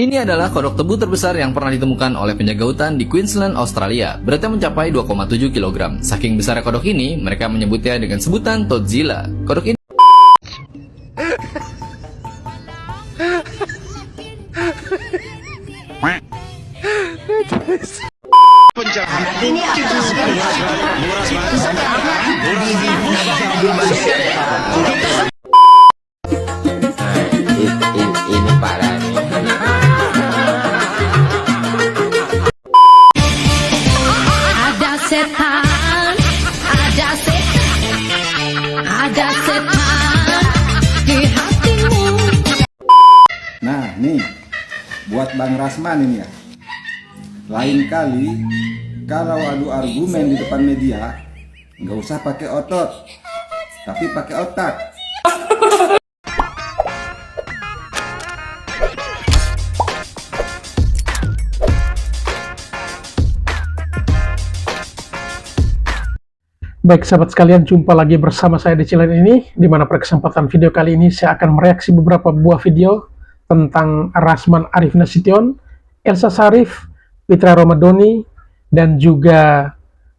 Ini adalah kodok tebu terbesar yang pernah ditemukan oleh penjaga hutan di Queensland, Australia. Beratnya mencapai 2,7 kg. Saking besarnya kodok ini, mereka menyebutnya dengan sebutan Todzilla. Kodok ini ini parah nih. Ada setan, ada setan, ada setan di hatimu. Nah nih, buat Bang Rasman ini ya. Lain kali, kalau adu argumen di depan media, nggak usah pakai otot, tapi pakai otak. Baik sahabat sekalian, jumpa lagi bersama saya di channel ini, di mana pada kesempatan video kali ini saya akan mereaksi beberapa buah video tentang Rasman Arif Nasution, Elsa Sharif, Fitra Ramadhani, dan juga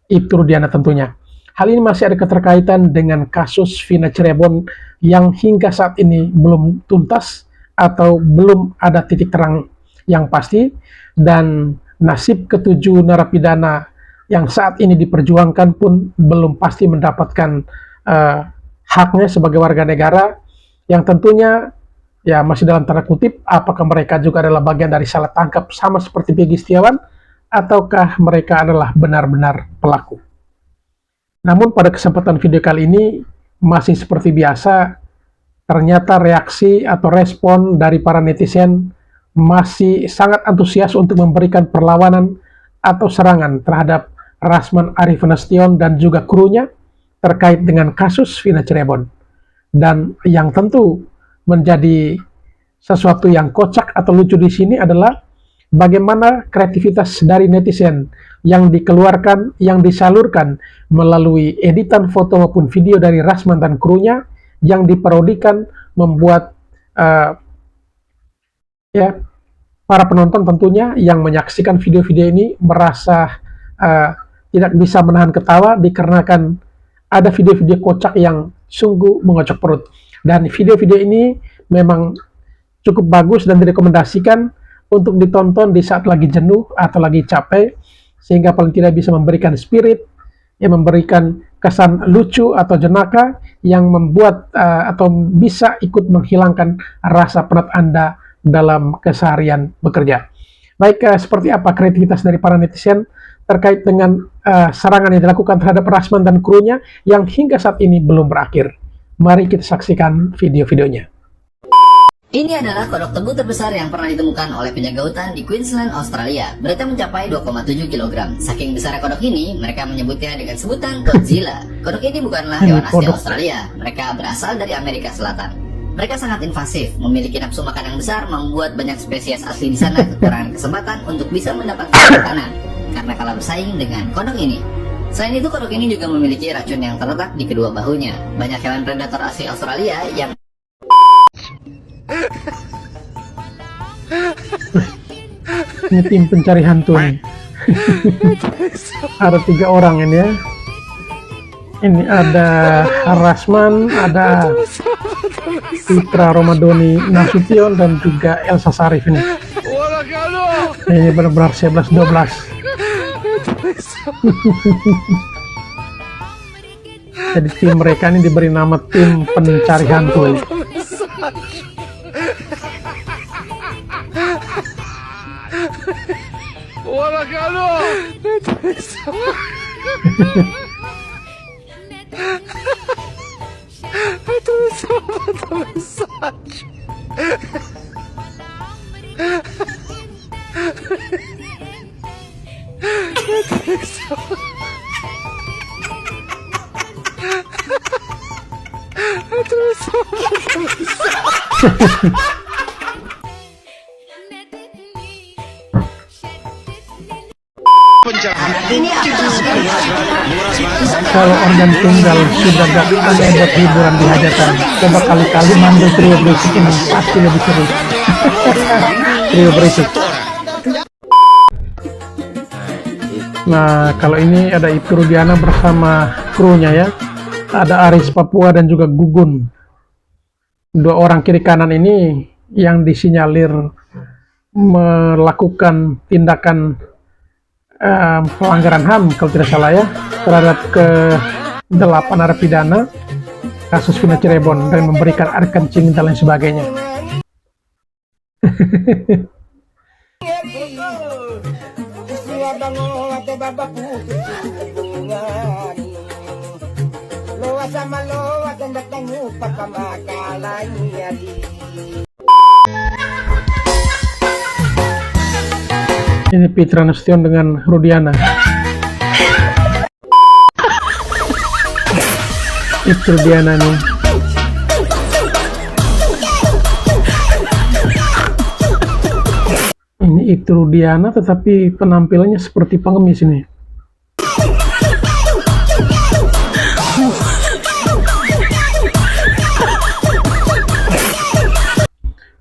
Ibtu Rudiana tentunya. Hal ini masih ada keterkaitan dengan kasus Vina Cirebon yang hingga saat ini belum tuntas atau belum ada titik terang yang pasti, dan nasib ketujuh narapidana yang saat ini diperjuangkan pun belum pasti mendapatkan haknya sebagai warga negara, yang tentunya ya masih dalam tanda kutip, apakah mereka juga adalah bagian dari salah tangkap sama seperti Peggy Setiawan, ataukah mereka adalah benar-benar pelaku. Namun pada kesempatan video kali ini masih seperti biasa, ternyata reaksi atau respon dari para netizen masih sangat antusias untuk memberikan perlawanan atau serangan terhadap Rasman Arif Nasution dan juga krunya terkait dengan kasus Vina Cirebon. Dan yang tentu menjadi sesuatu yang kocak atau lucu di sini adalah bagaimana kreativitas dari netizen yang dikeluarkan, yang disalurkan melalui editan foto maupun video dari Rasman dan krunya yang diparodikan, membuat para penonton tentunya yang menyaksikan video-video ini merasa tidak bisa menahan ketawa dikarenakan ada video-video kocak yang sungguh mengocok perut. Dan video-video ini memang cukup bagus dan direkomendasikan untuk ditonton di saat lagi jenuh atau lagi capek, sehingga paling tidak bisa memberikan spirit, yang memberikan kesan lucu atau jenaka yang membuat atau bisa ikut menghilangkan rasa penat Anda dalam keseharian bekerja. Baik, seperti apa kreativitas dari para netizen terkait dengan serangan yang dilakukan terhadap Rasman dan krunya yang hingga saat ini belum berakhir. Mari kita saksikan video-videonya. Ini adalah kodok tebu terbesar yang pernah ditemukan oleh penjaga hutan di Queensland, Australia. Beratnya mencapai 2,7 kg. Saking besar kodok ini, mereka menyebutnya dengan sebutan Godzilla. Kodok ini bukanlah hewan asli Australia. Mereka berasal dari Amerika Selatan. Mereka sangat invasif, memiliki nafsu makan yang besar, membuat banyak spesies asli di sana kekurangan kesempatan untuk bisa mendapatkan makanan karena kalah bersaing dengan kodok ini. Selain itu, kodok ini juga memiliki racun yang terletak di kedua bahunya. Banyak hewan predator asli Australia yang Ini tim pencari hantu nih. Ada 3 orang ini ya. Ini ada Rasman, ada Fitra Ramadhani Nasution, dan juga Elsa Sharif ini. Ini benar-benar 11-12. Jadi tim mereka ini diberi nama tim pencari hantu ini. Kalau organ tunggal sudah gak ada buat hiburan di hajatan, coba kali-kali manggil trio berisik ini, pasti lebih seru. Trio berisik. Nah, kalau ini ada Ibtu Rudiana bersama krunya ya. Ada Aris Papua dan juga Gugun. Dua orang kiri kanan ini yang disinyalir melakukan tindakan pelanggaran HAM kalau tidak salah ya, terhadap ke-8 narapidana kasus Vina Cirebon dan memberikan air kencing dan lain sebagainya. Ini Pitra Nasution dengan Rudiana. Itu Rudiana nih. Ini itu Rudiana tetapi penampilannya seperti pengemis ini.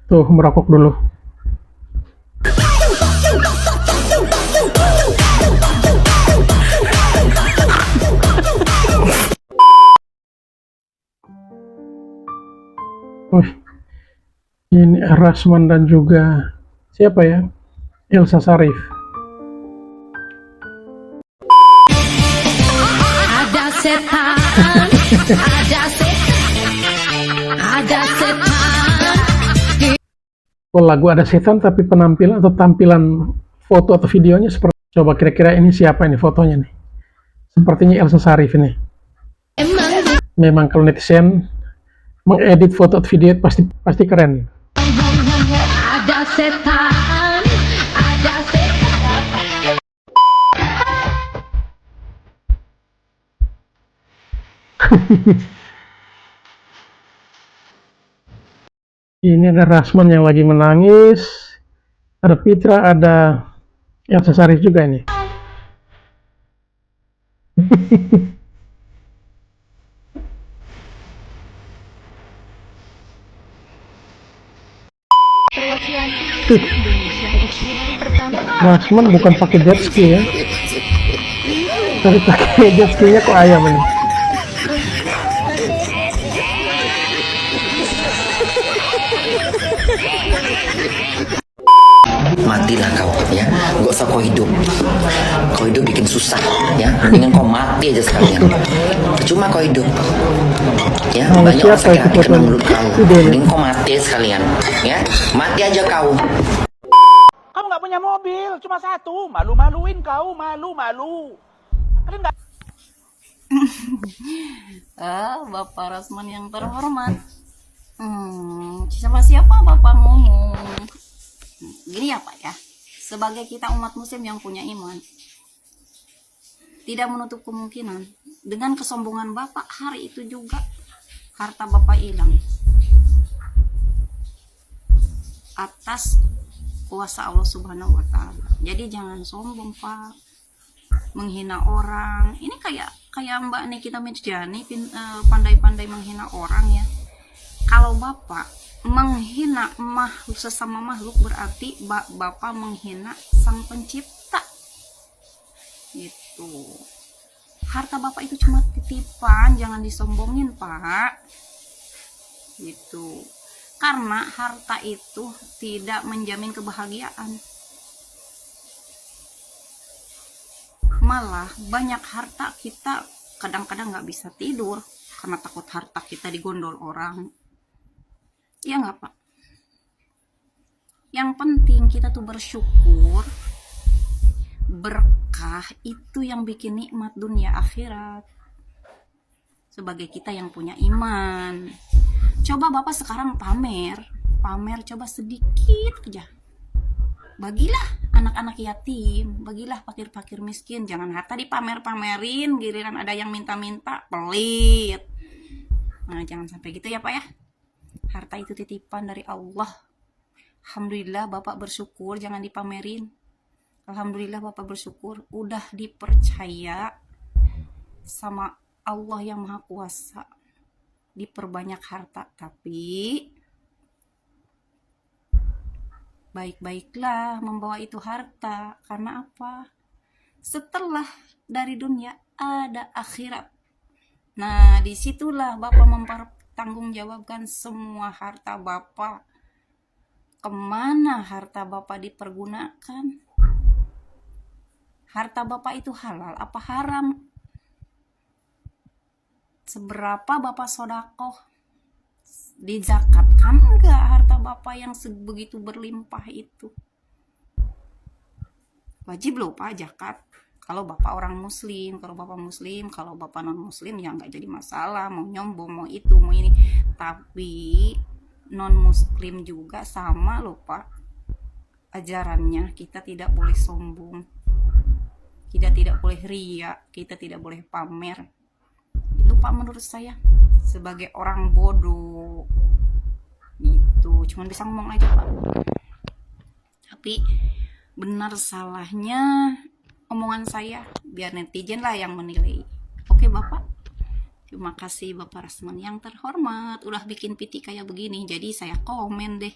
Tuh, merokok dulu. Ini Rasman dan juga siapa ya? Elsa Sarif. Ada setan, ada setan, ada setan. Oh, lagu Ada Setan tapi penampilan atau tampilan foto atau videonya seperti, coba kira-kira ini siapa ini fotonya nih? Sepertinya Elsa Sarif ini. Memang kalau netizen mengedit foto atau video pasti keren. Ada setan, ada setan. Ini ada Rasman yang lagi menangis, ada Pitra, ada Elsa Sarif juga ini. Rasman bukan pakai jet ski ya, tapi pakai jet skinya kok ayam ini. Matilah kau ya, gak usah kau hidup bikin susah ya, mendingan kau mati aja sekalian, cuma kau hidup ya, banyak orang sakit hati kena mulut kau, mending kau mati sekalian ya, mati aja kau. Kamu nggak punya mobil, cuma satu, malu-maluin kau, malu-malu. Kalian nggak? Bapak Rasman yang terhormat, siapa Bapak ngomong gini ya Pak ya, sebagai kita umat muslim yang punya iman, tidak menutup kemungkinan dengan kesombongan Bapak hari itu juga harta Bapak hilang atas kuasa Allah Subhanahu wa Ta'ala. Jadi jangan sombong Pak, menghina orang. Ini kayak Mbak Nikita Mirzani pandai-pandai menghina orang ya. Kalau Bapak menghina sesama makhluk berarti Bapak menghina Sang Pencipta. Gitu. Harta Bapak itu cuma titipan, jangan disombongin Pak. Gitu. Karena harta itu tidak menjamin kebahagiaan. Malah banyak harta kita kadang-kadang nggak bisa tidur karena takut harta kita digondol orang. Ya nggak Pak? Yang penting kita tuh bersyukur, berkah itu yang bikin nikmat dunia akhirat. Sebagai kita yang punya iman, coba Bapak sekarang pamer coba sedikit aja. Bagilah anak-anak yatim, bagilah fakir-fakir miskin, jangan harta dipamer-pamerin, giliran ada yang minta-minta, pelit. Nah, jangan sampai gitu ya Pak ya. Harta itu titipan dari Allah. Alhamdulillah Bapak bersyukur, jangan dipamerin. Alhamdulillah Bapak bersyukur udah dipercaya sama Allah yang Maha Kuasa, diperbanyak harta. Tapi baik-baiklah membawa itu harta. Karena apa? Setelah dari dunia ada akhirat. Nah, disitulah Bapak mempertanggungjawabkan semua harta Bapak. Kemana harta Bapak dipergunakan? Harta Bapak itu halal apa haram? Seberapa Bapak sodakoh? Dizakatkan enggak harta Bapak yang sebegitu berlimpah itu? Wajib loh Pak zakat. Kalau Bapak orang muslim, kalau Bapak muslim, kalau Bapak non muslim ya nggak jadi masalah, mau nyombong, mau itu, mau ini. Tapi non muslim juga sama loh Pak ajarannya. Kita tidak boleh sombong, kita tidak boleh ria, kita tidak boleh pamer. Itu Pak menurut saya sebagai orang bodoh gitu, cuman bisa ngomong aja Pak. Tapi benar salahnya omongan saya biar netizen lah yang menilai. Oke Bapak, terima kasih Bapak Rasman yang terhormat udah bikin PT kayak begini. Jadi saya komen deh,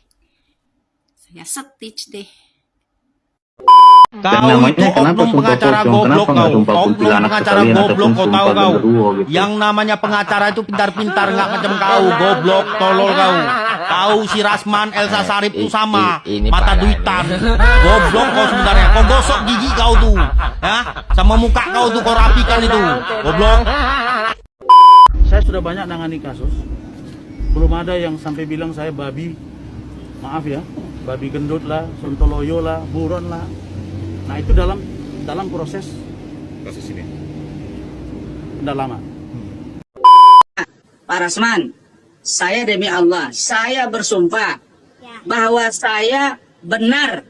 saya stitch deh. Kau itu oknum pengacara goblok kau. Oknum pengacara goblok kau tahu kau. Yang namanya pengacara itu pintar-pintar nggak macam kau. Goblok, tolol kau. Kau si Rasman, Elsa Sarif itu sama. Mata duitan. Goblok kau sebenarnya. Kau gosok gigi kau tuh. Ya, sama muka kau tuh kau rapikan itu. Goblok. Saya sudah banyak nangani kasus. Belum ada yang sampai bilang saya babi. Maaf ya, babi gendut lah, sontoloyo lah, buron lah. Nah itu dalam proses ini pendalaman. Pak Rasman, saya demi Allah, saya bersumpah bahwa saya benar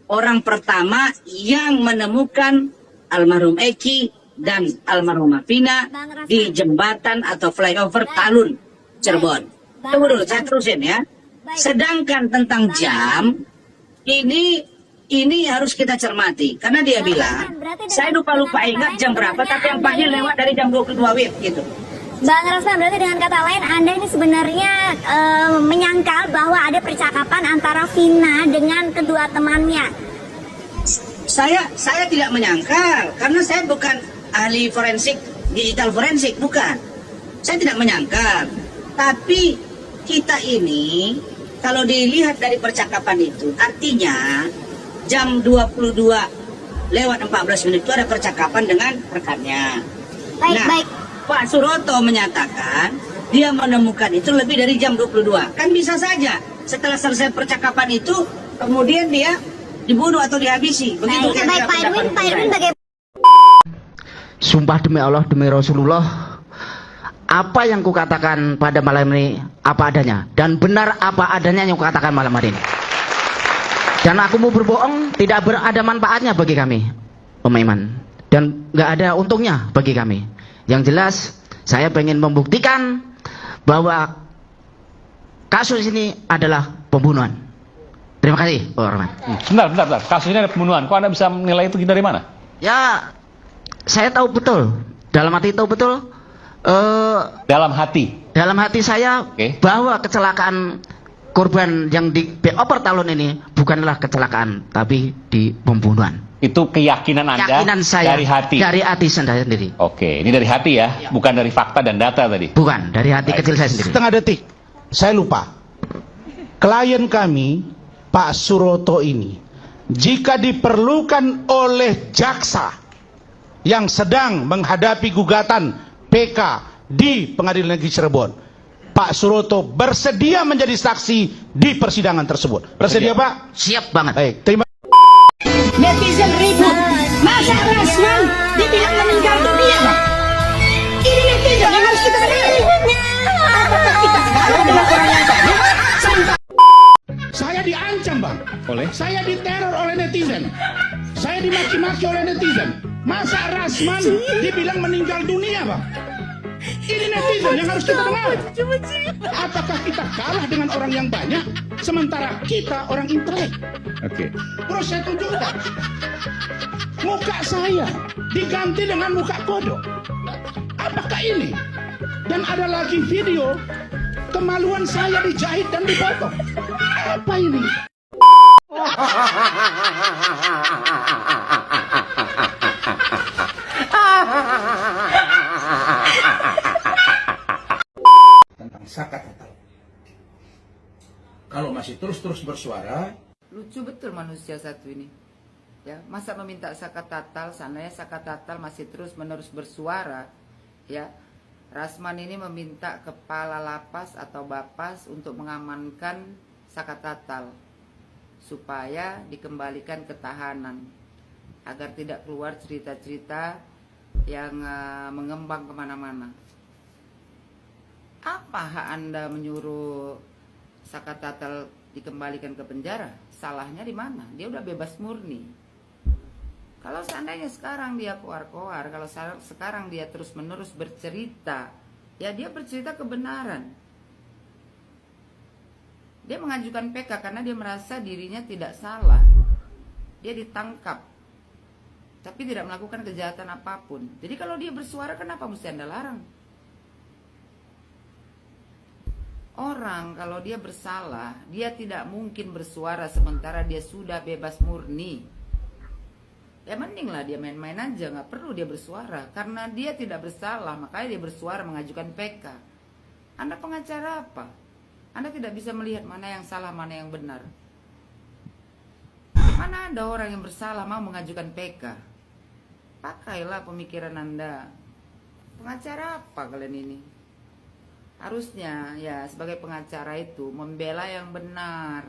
orang pertama yang menemukan almarhum Eki dan almarhumah Vina di jembatan atau flyover Talun, Cirebon. Tunggu dulu, saya terusin ya. Sedangkan tentang jam, ini harus kita cermati. Karena dia bilang, saya lupa ingat jam berapa, tapi yang pasti lewat dari jam 22 WIB gitu. Bang Rasman, berarti dengan kata lain Anda ini sebenarnya menyangkal bahwa ada percakapan antara Vina dengan kedua temannya. Saya tidak menyangkal, karena saya bukan ahli forensik, digital forensik, bukan. Saya tidak menyangkal. Tapi kita ini, kalau dilihat dari percakapan itu, artinya jam 22 lewat 14 menit itu ada percakapan dengan rekannya. Baik. Pak Suroto menyatakan dia menemukan itu lebih dari jam 22. Kan bisa saja setelah selesai percakapan itu kemudian dia dibunuh atau dihabisi. Begitu baik Pak Edwin bagaimana? Sumpah demi Allah, demi Rasulullah, apa yang kukatakan pada malam ini apa adanya, dan benar apa adanya yang kukatakan malam hari ini. Dan aku mau berbohong tidak ada manfaatnya bagi kami, Om Iman, dan nggak ada untungnya bagi kami. Yang jelas saya pengen membuktikan bahwa kasus ini adalah pembunuhan. Terima kasih, Pak Rahman. Sebentar. Kasus ini ada pembunuhan. Kok Anda bisa menilai itu dari mana? Ya, saya tahu betul. Dalam hati tahu betul. Dalam hati saya bahwa kecelakaan korban yang di flyover Talun ini bukanlah kecelakaan, tapi di pembunuhan. Itu keyakinan Anda? Keyakinan saya dari hati? Dari hati saya sendiri. Oke, ini dari hati ya? Bukan dari fakta dan data tadi? Bukan, dari hati kecil saya sendiri. Setengah detik, saya lupa. Klien kami, Pak Suroto ini, jika diperlukan oleh jaksa yang sedang menghadapi gugatan PK di Pengadilan Negeri Cirebon, Pak Suroto bersedia menjadi saksi di persidangan tersebut. Bersedia Pak? Siap banget. Baik, terima. Netizen ribut, masa Rasman dibilang meninggal dunia Pak? Ini netizen yang harus kita dengar. Apakah kita kalah dengan orang yang tadi? Saya diancam Bang. Saya diteror oleh netizen. Saya dimaki-maki oleh netizen. Masa Rasman dibilang meninggal dunia Bang? Ini netizen yang harus kita dengar. Apakah kita kalah dengan orang yang banyak, sementara kita orang intelek? Oke. Terus saya tunjukkan. Muka saya diganti dengan muka kodok. Apakah ini? Dan ada lagi video kemaluan saya dijahit dan dipotong. Apa ini? Tentang zakat tatal. Kalau masih terus-terus bersuara, lucu betul manusia satu ini. Ya, masa meminta zakat tatal, seandainya zakat tatal masih terus-menerus bersuara, ya. Rasman ini meminta kepala lapas atau bapas untuk mengamankan zakat tatal supaya dikembalikan ke tahanan agar tidak keluar cerita-cerita yang mengembang kemana-mana. Apa hak Anda menyuruh zakat tatal dikembalikan ke penjara? Salahnya di mana? Dia udah bebas murni. Kalau seandainya sekarang dia koar-koar, kalau sekarang dia terus-menerus bercerita, ya dia bercerita kebenaran. Dia mengajukan PK karena dia merasa dirinya tidak salah. Dia ditangkap, tapi tidak melakukan kejahatan apapun. Jadi kalau dia bersuara, kenapa mesti Anda larang? Orang kalau dia bersalah, dia tidak mungkin bersuara sementara dia sudah bebas murni. Ya mendinglah dia main-main aja, nggak perlu dia bersuara. Karena dia tidak bersalah, makanya dia bersuara mengajukan PK. Anda pengacara apa? Anda tidak bisa melihat mana yang salah, mana yang benar. Mana ada orang yang bersalah mau mengajukan PK? Pakailah pemikiran Anda. Pengacara apa kalian ini? Harusnya ya sebagai pengacara itu membela yang benar,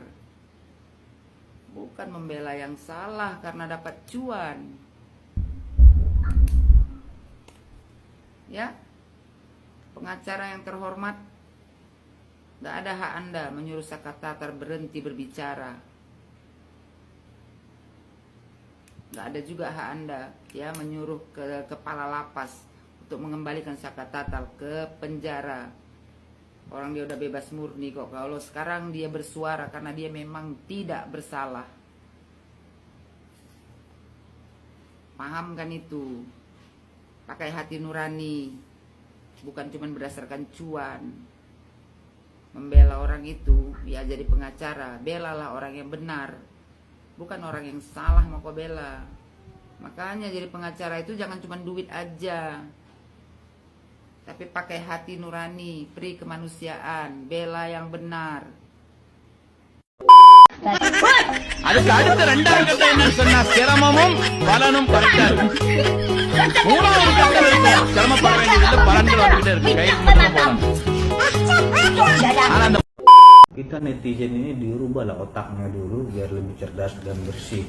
bukan membela yang salah karena dapat cuan. Ya, pengacara yang terhormat, gak ada hak Anda menyuruh zakat tatal berhenti berbicara. Gak ada juga hak Anda ya menyuruh ke kepala lapas untuk mengembalikan zakat tatal ke penjara. Orang dia udah bebas murni kok. Kalau sekarang dia bersuara karena dia memang tidak bersalah. Paham kan itu? Pakai hati nurani, bukan cuma berdasarkan cuan. Membela orang itu, ya jadi pengacara, belalah orang yang benar, bukan orang yang salah mau kau bela. Makanya jadi pengacara itu jangan cuma duit aja, tapi pakai hati nurani, pri kemanusiaan, bela yang benar. அடுத்த ரெண்டாவது கதை என்னன்னு சொன்னா சிரமமும் பலனும் கரெக்டா இருக்கு. மூணாவது கதை இருக்கு, சிரமப்பட வேண்டியது பலன்கள் வந்துகிட்டே இருக்கு. கைக்கு மட்டும் போகலாம். Kita netizen ini dirubahlah otaknya dulu biar lebih cerdas dan bersih.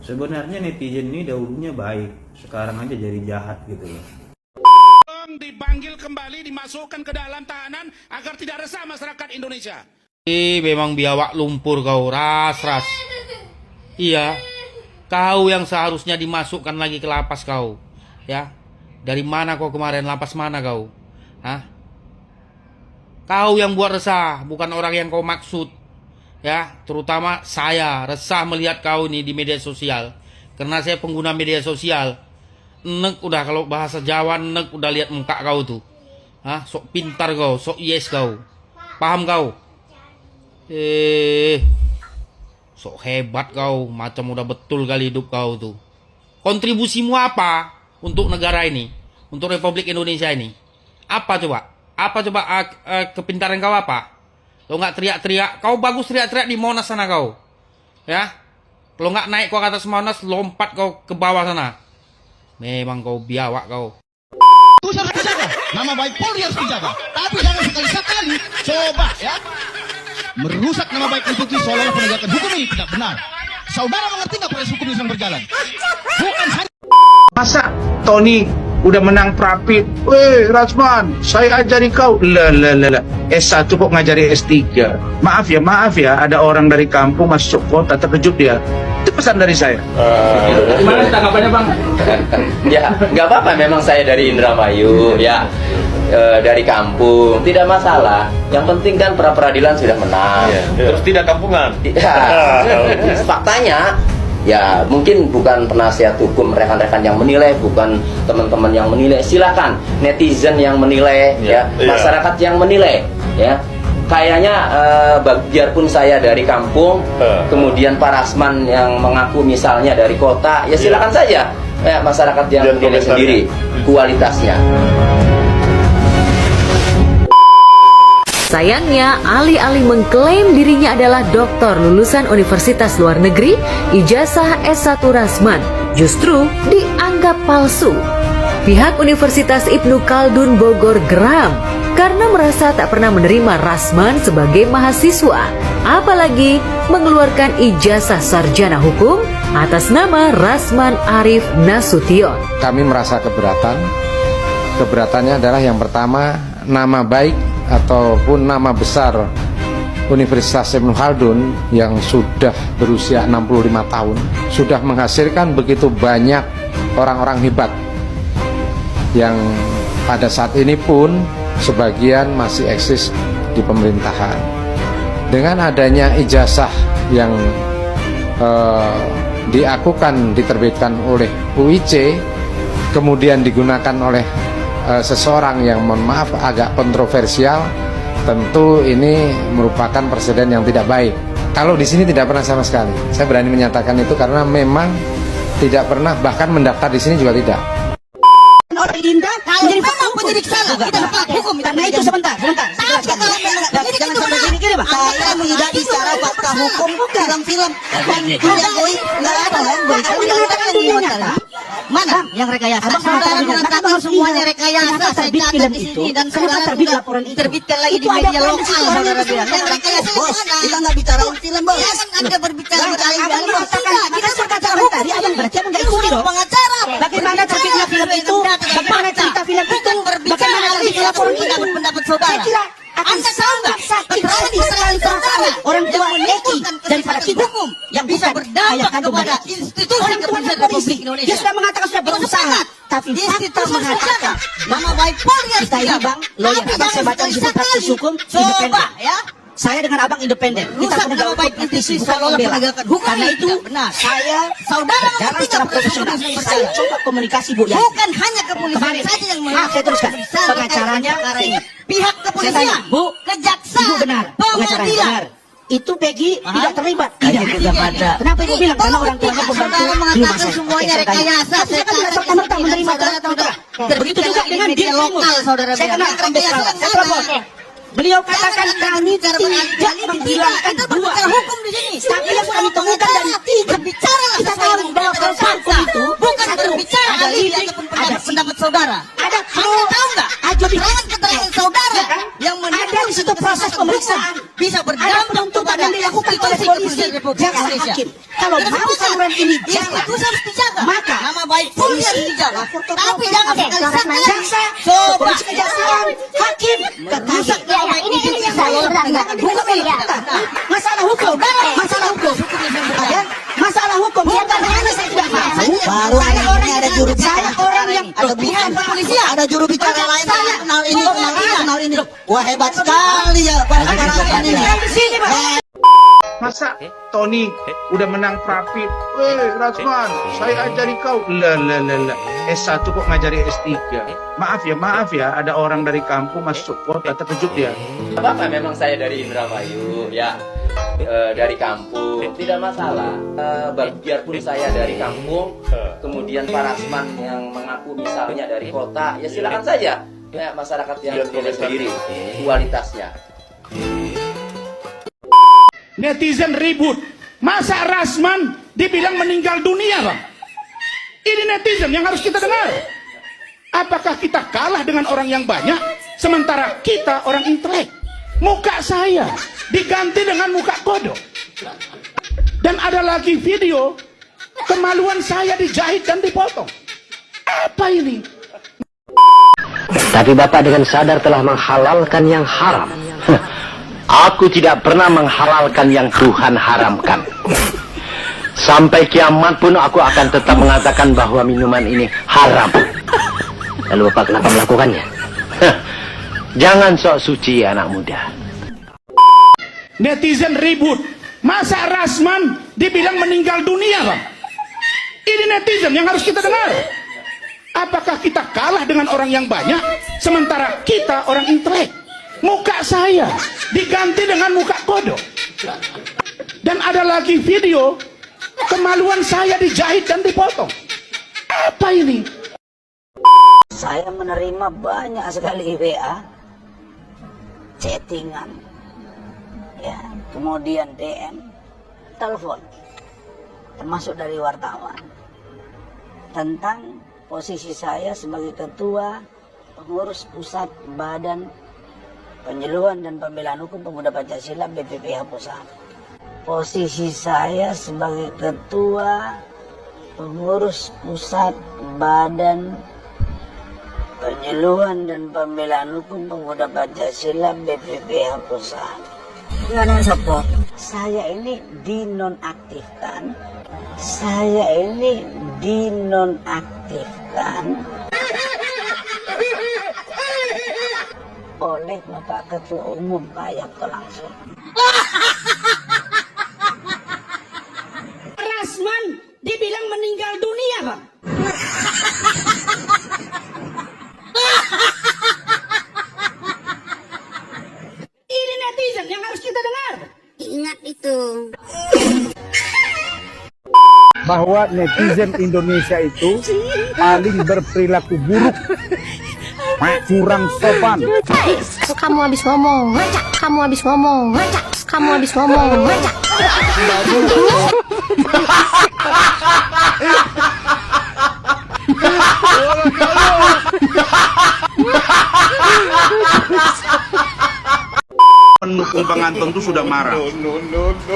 Sebenarnya netizen ini dahulunya baik, sekarang aja jadi jahat gitu loh. dipanggil kembali, dimasukkan ke dalam tahanan agar tidak resah masyarakat Indonesia. Memang biawak lumpur kau, ras. Iya, kau yang seharusnya dimasukkan lagi ke lapas kau. Ya, dari mana kau kemarin, lapas mana kau? Hah? Kau yang buat resah, bukan orang yang kau maksud. Ya, terutama saya resah melihat kau ini di media sosial. Karena saya pengguna media sosial. Nek udah, kalau bahasa Jawa, nek udah lihat muka kau tuh. Hah? Sok pintar kau, sok yes kau. Paham kau? Sok hebat kau, macam udah betul kali hidup kau tuh. Kontribusimu apa untuk negara ini, untuk Republik Indonesia ini? Apa coba? Apa coba kepintaran kau apa? Kalau nggak teriak-teriak, kau bagus teriak-teriak di Monas sana kau. Ya? Kalau nggak naik kau ke atas Monas, lompat kau ke bawah sana. Memang kau biawak kau. Itu harus dijaga. Nama baik Polri harus dijaga. Tapi jangan sekali-sekali coba ya merusak nama baik institusi seolah-olah penegakan hukum ini tidak benar. Saudara mengerti nggak proses hukum yang sedang berjalan? Bukan hanya masa Tony udah menang Prapit, Rasman, saya ajari kau. Lah. S1 kok ngajari S3. Maaf ya, ada orang dari kampung masuk kota, terkejut dia. Itu pesan dari saya. Gimana tanggapannya Bang? Ya, nggak apa-apa, memang saya dari Indramayu, ya. dari kampung, tidak masalah. Yang penting kan pra peradilan sudah menang. Terus tidak kampungan. Faktanya ya mungkin bukan penasihat hukum rekan-rekan yang menilai, bukan teman-teman yang menilai. Silakan netizen yang menilai, masyarakat yang menilai, ya. Kayaknya biarpun saya dari kampung, kemudian Pak Rasman yang mengaku misalnya dari kota, ya silakan saja, ya, masyarakat yang menilai sendiri kualitasnya. Sayangnya, alih-alih mengklaim dirinya adalah doktor lulusan universitas luar negeri, ijazah S1 Rasman justru dianggap palsu. Pihak Universitas Ibnu Khaldun Bogor geram karena merasa tak pernah menerima Rasman sebagai mahasiswa, apalagi mengeluarkan ijazah sarjana hukum atas nama Rasman Arif Nasution. Kami merasa keberatan. Keberatannya adalah yang pertama, nama baik ataupun nama besar Universitas Ibnu Khaldun yang sudah berusia 65 tahun sudah menghasilkan begitu banyak orang-orang hebat yang pada saat ini pun sebagian masih eksis di pemerintahan. Dengan adanya ijazah yang diakukan diterbitkan oleh UIC kemudian digunakan oleh seseorang yang mohon maaf agak kontroversial, tentu ini merupakan presiden yang tidak baik. Kalau di sini tidak pernah sama sekali, saya berani menyatakan itu karena memang tidak pernah, bahkan mendaftar di sini juga tidak. Orang indah menjadi fakta hukum. Kita fakta hukum karena itu sebentar. Jangan sampai gini Pak. Saya tidak bicara fakta hukum film-film dan diakui nggak ada yang berita. Mana yang rekayasa? Saudara mengatakan semuanya rekayasa. Saya catat di sini dan saudara terbit laporan itu. Terbitkan lagi di media lokal. Saudara bilang yang rekayasa bos. Kita nggak bicara film bos. Jangan Anda berbicara berkali-kali. Kita berkata hukum. Berarti Anda nggak ikuti dong. Bagaimana terbitnya film itu? Bagaimana cerita film itu? Bagaimana terbitnya laporan itu? Pendapat saudara. Saya kira Anda tahu nggak? Berarti sekali saudara orang tua Eki daripada kita yang bisa berdampak kepada institusi kepolisian Republik Indonesia. Dia sudah mengatakan sudah berusaha, tapi kita mengatakan nama baik Polri kita ini bang, lawyer. Abang saya baca di situ praktis hukum independen. Saya dengan abang independen. Kita penegak hukum institusi bukan membela. Karena itu saya saudara berjalan secara profesional. Saya coba komunikasi Bu Yasmin. Bukan hanya kepolisian saja yang saya teruskan. Pengacaranya pihak kepolisian, Bu, kejaksaan, Ibu benar, pengacaranya benar. Itu Peggy tidak terlibat. Tidak ada. Kenapa Ibu bilang? Karena orang tuanya pembantu di rumah saya. Semuanya rekayasa. Saya kan tidak serta-merta menerima saudara. Begitu juga dengan dia lokal saudara. Saya kenal sampai sekarang. Saya telepon. Beliau katakan kami tidak menghilangkan dua hukum di sini. Tapi yang kami temukan dari tiga bicara kita tahu bahwa proses hukum itu bukan berbicara ahli ataupun pendapat saudara. Ada tahu nggak? Keterangan saudara yang ada di situ proses pemeriksaan bisa berdampak kepada dilakukan oleh polisi jaksa hakim. Kalau mau saluran ini jalan, maka nama baik polisi harus dijaga. Tapi jangan sekali jaksa, polisi kejaksaan, hakim, rusak ini masalah hukum, masalah hukum. Bukan hanya saya tidak tahu. Baru ada juru bicara, orang yang ada pihak kepolisian, ada juru bicara lain. Kenal ini. Wah hebat sekali ya Pak ini. Masa Tony udah menang Prapit? Rasman, saya ajari kau. Lah. S1 kok ngajari S3? Maaf ya, ada orang dari kampung masuk kota, terkejut ya. Bapak memang saya dari Indramayu, ya. Dari kampung, tidak masalah. Biarpun saya dari kampung, kemudian Pak Rasman yang mengaku misalnya dari kota, ya silakan saja. Ya, masyarakat yang menilai sendiri kualitasnya. Netizen ribut, masa Rasman dibilang meninggal dunia bang? Ini netizen yang harus kita dengar. Apakah kita kalah dengan orang yang banyak, sementara kita orang intelek? Muka saya diganti dengan muka kodok. Dan ada lagi video kemaluan saya dijahit dan dipotong. Apa ini? Tapi Bapak dengan sadar telah menghalalkan yang haram. Aku tidak pernah menghalalkan yang Tuhan haramkan. Sampai kiamat pun aku akan tetap mengatakan bahwa minuman ini haram. Lalu Bapak kenapa melakukannya? Jangan sok suci anak muda. Netizen ribut. Masa Rasman dibilang meninggal dunia, Bang? Ini netizen yang harus kita dengar. Apakah kita kalah dengan orang yang banyak, sementara kita orang intelek? Muka saya diganti dengan muka kodok. Dan ada lagi video kemaluan saya dijahit dan dipotong. Apa ini? Saya menerima banyak sekali WA, chattingan, ya, kemudian DM, telepon, termasuk dari wartawan, tentang posisi saya sebagai ketua pengurus pusat Badan Penyuluhan dan Pembelaan Hukum Pemuda Pancasila BPPH Pusat. Posisi saya sebagai ketua pengurus pusat Badan Penyuluhan dan Pembelaan Hukum Pemuda Pancasila BPPH Pusat. Saya ini dinonaktifkan. Saya ini dinonaktifkan oleh Bapak Ketua Umum Pak Yakto langsung. Rasman dibilang meninggal dunia, Bang. Ini netizen yang harus kita dengar. Ingat itu. Bahwa netizen Indonesia itu paling berperilaku buruk, kurang sopan. Kamu habis ngomong, ngaca. Kamu habis ngomong, ngaca. Kamu habis ngomong, ngaca. Pendukung Bang Anton itu sudah marah.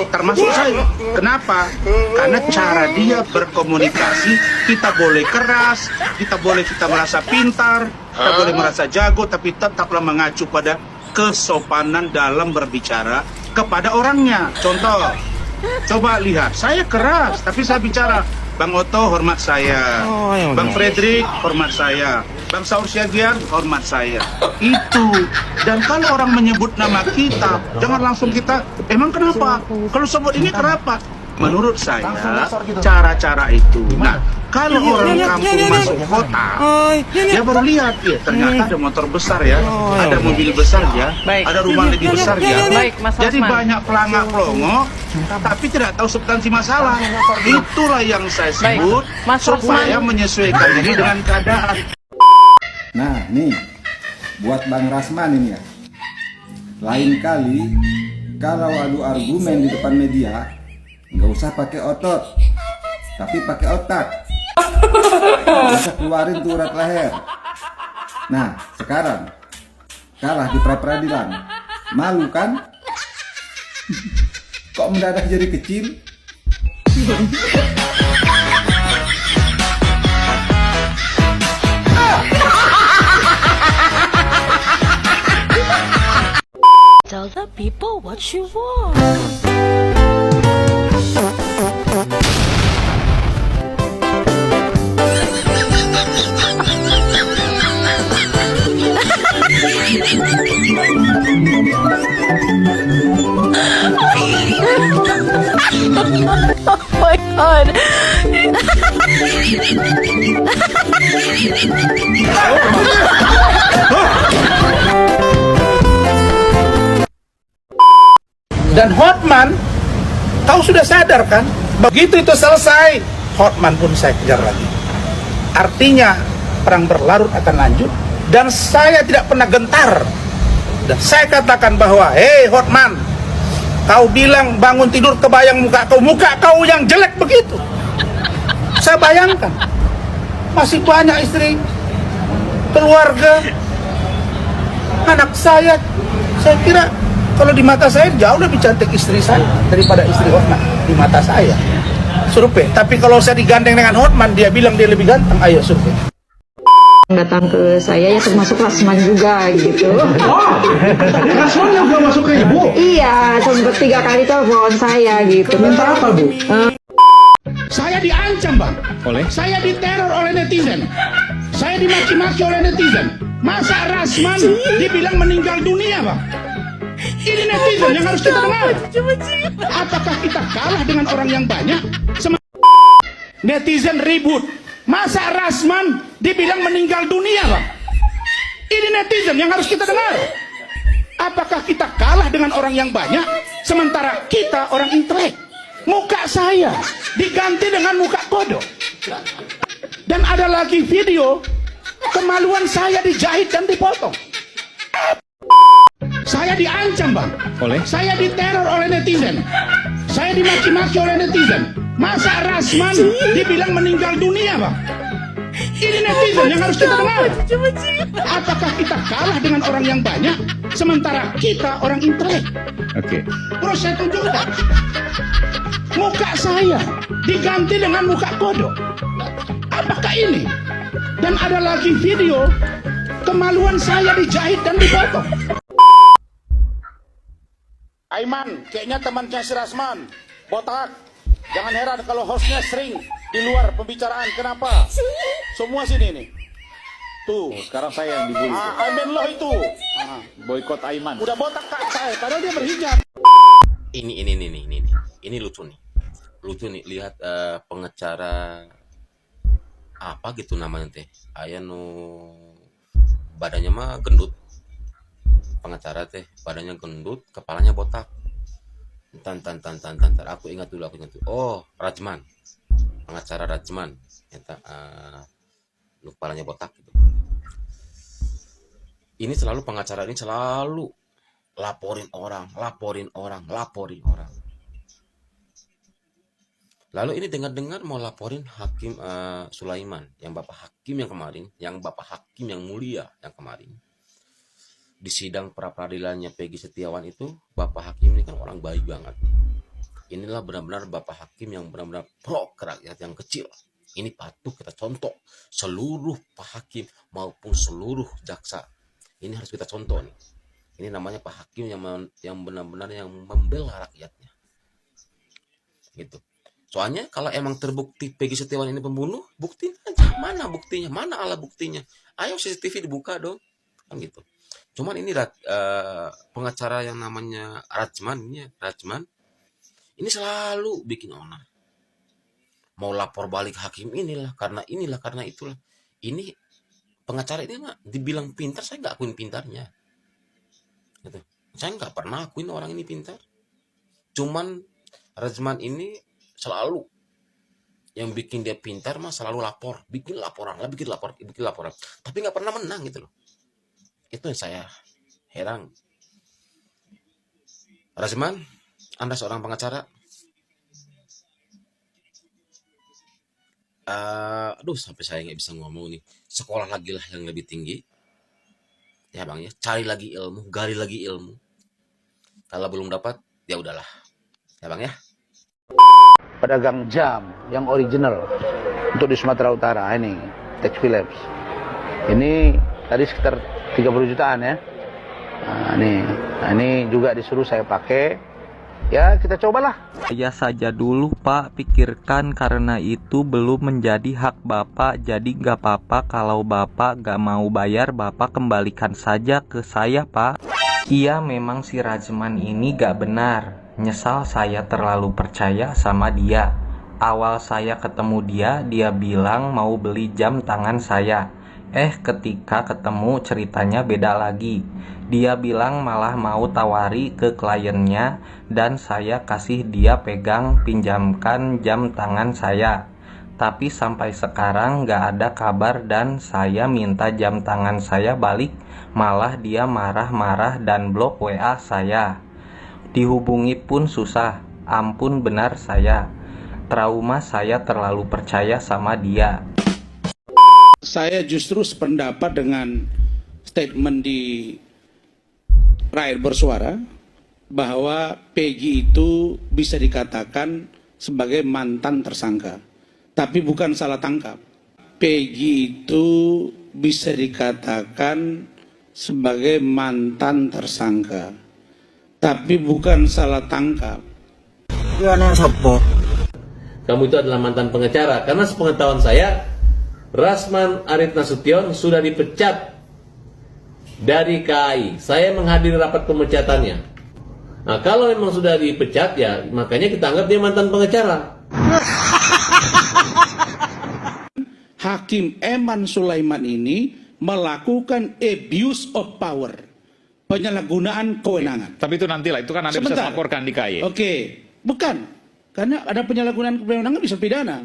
Termasuk saya. Kenapa? Karena cara dia berkomunikasi, kita boleh keras, kita merasa pintar, kita boleh merasa jago, tapi tetaplah mengacu pada kesopanan dalam berbicara kepada orangnya. Contoh, coba lihat, saya keras, tapi saya bicara, Bang Otto hormat saya, Bang Fredrik hormat saya, Bang Saur Siagian hormat saya. Itu. Dan kalau orang menyebut nama kita, jangan langsung kita, emang kenapa? Kalau sebut ini kenapa? Menurut saya, cara-cara itu. Nah, kalau orang kampung masuk kota, dia baru lihat, ya ternyata ada motor besar ya, ada mobil besar ya, ada rumah lebih besar ya. Jadi banyak pelangak pelongo, tapi tidak tahu substansi masalah. Itulah yang saya sebut supaya menyesuaikan diri dengan keadaan. Nah, nih buat Bang Rasman ini ya. Lain kali kalau adu argumen di depan media, nggak usah pakai otot, tapi pakai otak. Nggak usah keluarin tuh urat leher. Nah, sekarang kalah di pra-peradilan, malu kan? Kok mendadak jadi kecil? Tell the people what you want. Oh my god. Dan Hotman, kau sudah sadar kan? Begitu itu selesai, Hotman pun saya kejar lagi. Artinya perang berlarut akan lanjut, dan saya tidak pernah gentar. Dan saya katakan bahwa, hei Hotman, kau bilang bangun tidur kebayang muka kau yang jelek begitu. Saya bayangkan, masih banyak istri, keluarga, anak saya kira kalau di mata saya jauh lebih cantik istri saya daripada istri Hotman di mata saya. Survei. Tapi kalau saya digandeng dengan Hotman, dia bilang dia lebih ganteng. Ayo survei. Datang ke saya ya termasuk Rasman juga gitu. Oh, Rasman juga masuk ke ibu? Iya, sempat 3 kali telepon saya gitu. Minta apa bu? Saya diancam bang. Oleh? Saya diteror oleh netizen. Saya dimaki-maki oleh netizen. Masa Rasman dibilang meninggal dunia, Bang? Ini netizen yang harus kita dengar. Apakah kita kalah dengan orang yang banyak? Netizen ribut. Masa Rasman dibilang meninggal dunia, Bang? Ini netizen yang harus kita dengar. Apakah kita kalah dengan orang yang banyak, sementara kita orang intelek? Muka saya diganti dengan muka kodok. Dan ada lagi video kemaluan saya dijahit dan dipotong. Saya diancam, Bang. Saya diteror oleh netizen. Saya dimaki-maki oleh netizen. Masa Rasman dibilang meninggal dunia, Bang? Ini netizen yang harus kita dengar. Apakah kita kalah dengan orang yang banyak, sementara kita orang intelek? Terus saya tunjukkan. Muka saya diganti dengan muka kodok. Apakah ini? Dan ada lagi video kemaluan saya dijahit dan dipotong. Aiman, kayaknya temannya si Rasman, botak. Jangan heran kalau hostnya sering di luar pembicaraan. Kenapa? Semua sini nih. Tuh, sekarang saya yang dibully. Aiman loh itu. Boykot Aiman. Udah botak kak saya, padahal dia berhijab. Ini lucu nih. Lucu nih, lihat pengacara apa gitu namanya teh. Aya nu badannya mah gendut. Pengacara teh badannya gendut, kepalanya botak. Tan. Aku ingat dulu. Oh, Rajman. Pengacara Rajman. Eta kepalanya botak gitu. Ini selalu pengacara ini selalu laporin orang. Lalu ini dengar-dengar mau laporin Hakim Sulaiman, yang Bapak Hakim yang kemarin, yang Bapak Hakim yang mulia yang kemarin. Di sidang pra-peradilannya Peggy Setiawan itu, Bapak Hakim ini kan orang baik banget. Inilah benar-benar Bapak Hakim yang benar-benar pro ke rakyat yang kecil. Ini patut kita contoh. Seluruh Pak Hakim maupun seluruh jaksa. Ini harus kita contoh nih. Ini namanya Pak Hakim yang benar-benar yang membela rakyatnya. Gitu. Soalnya kalau emang terbukti Peggy Setiawan ini pembunuh, buktiin aja. Mana buktinya? Mana alat buktinya? Ayo CCTV dibuka dong. Kan gitu. Cuman ini pengacara yang namanya Rajman, ini selalu bikin onar. Mau lapor balik hakim inilah, karena itulah. Ini pengacara ini mah dibilang pintar, saya nggak akuin pintarnya. Gitu. Saya nggak pernah akuin orang ini pintar. Cuman Rajman ini selalu yang bikin dia pintar mah selalu bikin laporan. Tapi nggak pernah menang gitu loh. Itu yang saya heran. Rajman, Anda seorang pengacara. Sampai saya nggak bisa ngomong nih. Sekolah lagi lah yang lebih tinggi. Ya Bang ya, cari lagi ilmu, gali lagi ilmu. Kalau belum dapat, ya udahlah. Ya Bang ya. Pedagang jam yang original untuk di Sumatera Utara ini Tech Philips. Ini tadi sekitar 30 jutaan ya. Nah, ini juga disuruh saya pakai. Ya kita cobalah. Saya saja dulu Pak, pikirkan karena itu belum menjadi hak Bapak. Jadi gak apa-apa kalau Bapak gak mau bayar, Bapak kembalikan saja ke saya Pak. Iya memang si Rajman ini gak benar. Nyesal saya terlalu percaya sama dia. Awal saya ketemu dia bilang mau beli jam tangan saya. Ketika ketemu ceritanya beda lagi. Dia bilang malah mau tawari ke kliennya dan saya kasih dia pegang pinjamkan jam tangan saya. Tapi sampai sekarang gak ada kabar dan saya minta jam tangan saya balik. Malah dia marah-marah dan blok WA saya. Dihubungi pun susah, ampun benar saya. Trauma saya terlalu percaya sama dia. Saya justru sependapat dengan statement di Rakyat Bersuara bahwa Peggy itu bisa dikatakan sebagai mantan tersangka. Tapi bukan salah tangkap. Peggy itu bisa dikatakan sebagai mantan tersangka. Tapi bukan salah tangkap. Kamu itu adalah mantan pengacara. Karena sepengetahuan saya, Rasman Arit Nasution sudah dipecat dari KAI. Saya menghadiri rapat pemecatannya. Nah, kalau memang sudah dipecat ya, makanya kita anggap dia mantan pengacara. Hakim Eman Sulaiman ini melakukan abuse of power, penyalahgunaan kewenangan. Tapi itu nantilah, itu kan Anda bisa melaporkan di KAI. Oke, bukan. Karena ada penyalahgunaan kewenangan bisa pidana.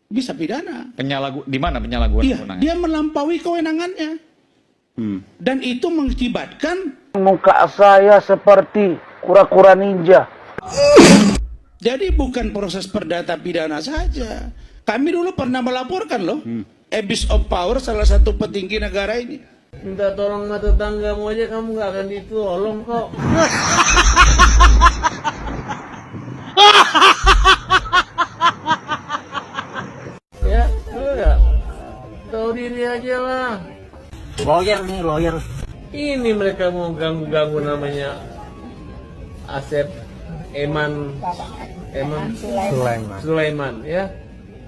Bisa pidana. Di mana penyalahgunaan kewenangan? Dia melampaui kewenangannya. Dan itu mengakibatkan Muka saya seperti kura-kura ninja. jadi bukan proses perdata pidana saja. Kami dulu pernah melaporkan loh, abuse of power salah satu petinggi negara ini. Minta tolong sama tetanggamu aja kamu gak akan ditolong kok. Ya, enggak. Tahu diri aja lah. Lawyer nih, lawyer. Ini mereka mau ganggu-ganggu namanya Asep Eman Sulaiman ya.